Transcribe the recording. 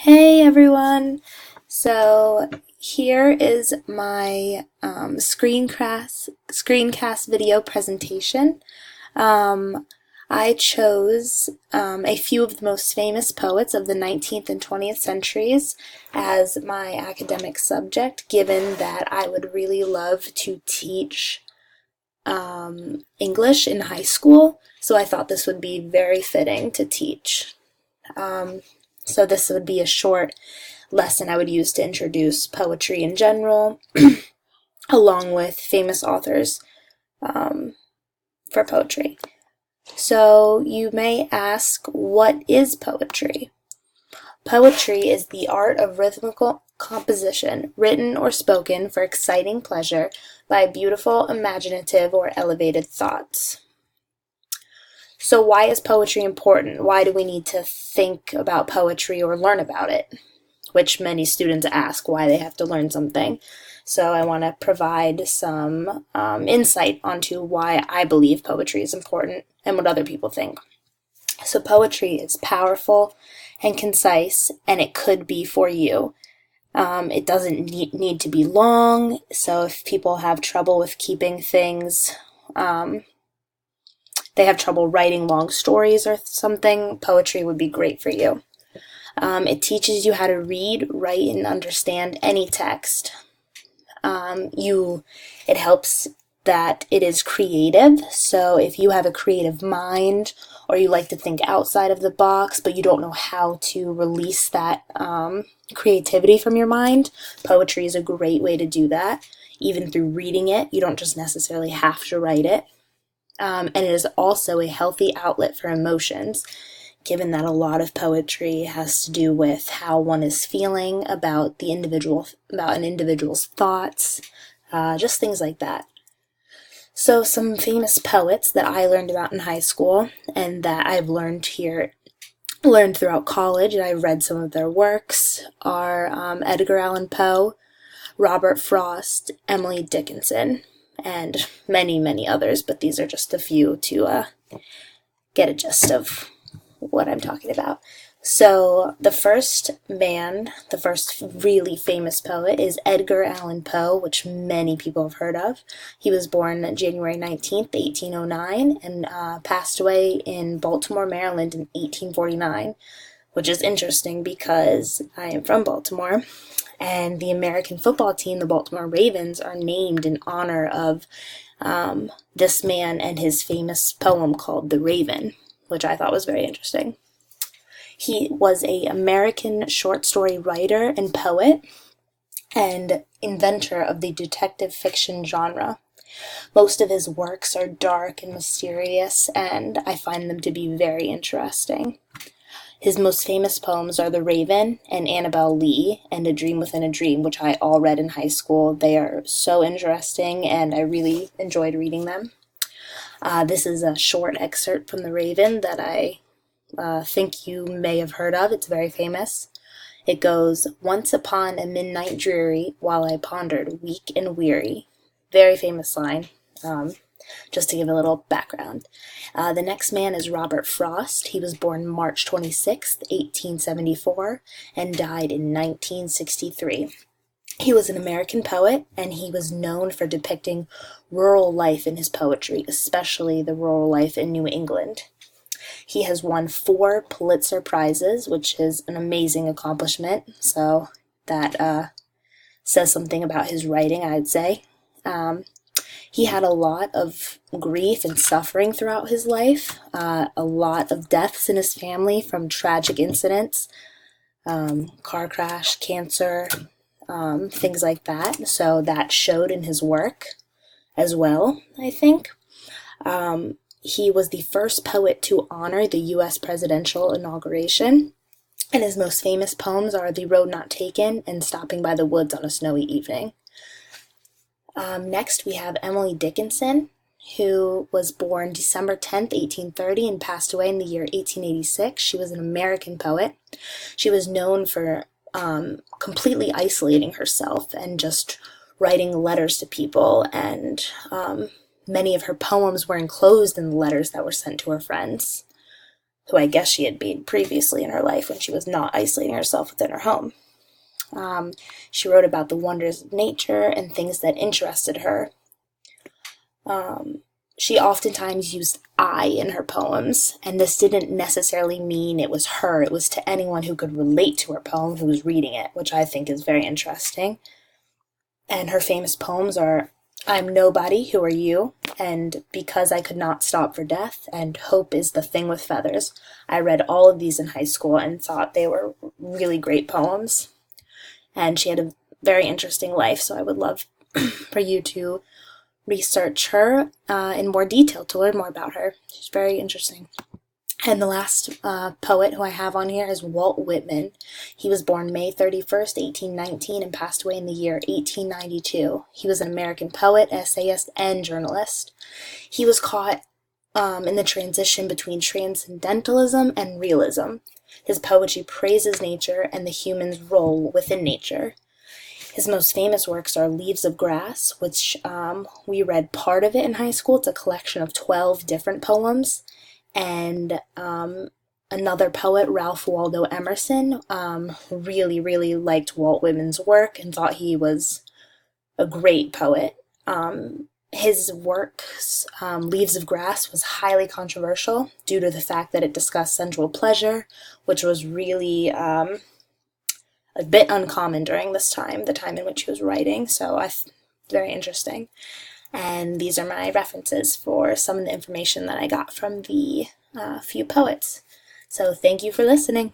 Hey everyone! So here is my screencast video presentation. Um, I chose a few of the most famous poets of the 19th and 20th centuries as my academic subject, given that I would really love to teach English in high school, so I thought this would be very fitting to teach. Um, so this would be a short lesson I would use to introduce poetry in general, along with famous authors um, for poetry. So you may ask, what is poetry? Poetry is the art of rhythmical composition, written or spoken for exciting pleasure by beautiful, imaginative, or elevated thoughts. So why is poetry important? Why do we need to think about poetry or learn about it? Which many students ask why they have to learn something. So I want to provide some insight onto why I believe poetry is important and what other people think. So poetry is powerful and concise, and it could be for you. It doesn't need to be long, so if people have trouble with keeping things, they have trouble writing long stories or something, poetry would be great for you. It teaches you how to read, write, and understand any text. It helps that it is creative, so if you have a creative mind or you like to think outside of the box but you don't know how to release that creativity from your mind, poetry is a great way to do that. Even through reading it, you don't just necessarily have to write it. And it is also a healthy outlet for emotions, given that a lot of poetry has to do with how one is feeling about an individual's thoughts, just things like that. So some famous poets that I learned about in high school and that I've learned throughout college, and I've read some of their works, are Edgar Allan Poe, Robert Frost, Emily Dickinson, and many, many others, but these are just a few to get a gist of what I'm talking about. So the first really famous poet is Edgar Allan Poe, which many people have heard of. He was born January 19th, 1809, and passed away in Baltimore, Maryland in 1849, which is interesting because I am from Baltimore, and the American football team, the Baltimore Ravens, are named in honor of this man and his famous poem called The Raven, which I thought was very interesting. He was an American short story writer and poet and inventor of the detective fiction genre. Most of his works are dark and mysterious, and I find them to be very interesting. His most famous poems are The Raven and Annabel Lee and A Dream Within a Dream, which I all read in high school. They are so interesting, and I really enjoyed reading them. This is a short excerpt from The Raven that I think you may have heard of. It's very famous. It goes, "Once upon a midnight dreary, while I pondered, weak and weary." Very famous line, just to give a little background. The next man is Robert Frost. He was born March 26th, 1874, and died in 1963. He was an American poet, and he was known for depicting rural life in his poetry, especially the rural life in New England. He has won 4 Pulitzer Prizes, which is an amazing accomplishment, so that says something about his writing, I'd say. He had a lot of grief and suffering throughout his life, a lot of deaths in his family from tragic incidents, car crash, cancer, things like that, so that showed in his work as well, I think. He was the first poet to honor the U.S. presidential inauguration, and his most famous poems are The Road Not Taken and Stopping by the Woods on a Snowy Evening. Next, we have Emily Dickinson, who was born December 10th, 1830, and passed away in the year 1886. She was an American poet. She was known for completely isolating herself and just writing letters to people, and many of her poems were enclosed in the letters that were sent to her friends. who I guess she had been previously in her life when she was not isolating herself within her home. She wrote about the wonders of nature and things that interested her. She oftentimes used I in her poems, and this didn't necessarily mean it was her. It was to anyone who could relate to her poem who was reading it, which I think is very interesting. And her famous poems are I'm Nobody, Who Are You? And Because I Could Not Stop for Death, and Hope is the Thing with Feathers. I read all of these in high school and thought they were really great poems. And she had a very interesting life, so I would love for you to research her in more detail to learn more about her. She's very interesting. And the last poet who I have on here is Walt Whitman. He was born May 31st, 1819, and passed away in the year 1892. He was an American poet, essayist, and journalist. He was caught in the transition between transcendentalism and realism. His poetry praises nature and the human's role within nature. His most famous works are Leaves of Grass, which we read part of it in high school. It's a collection of 12 different poems. And another poet, Ralph Waldo Emerson, really, really liked Walt Whitman's work and thought he was a great poet. His works, Leaves of Grass, was highly controversial due to the fact that it discussed sensual pleasure, which was really a bit uncommon during this time, the time in which he was writing, so very interesting. And these are my references for some of the information that I got from the few poets. So thank you for listening.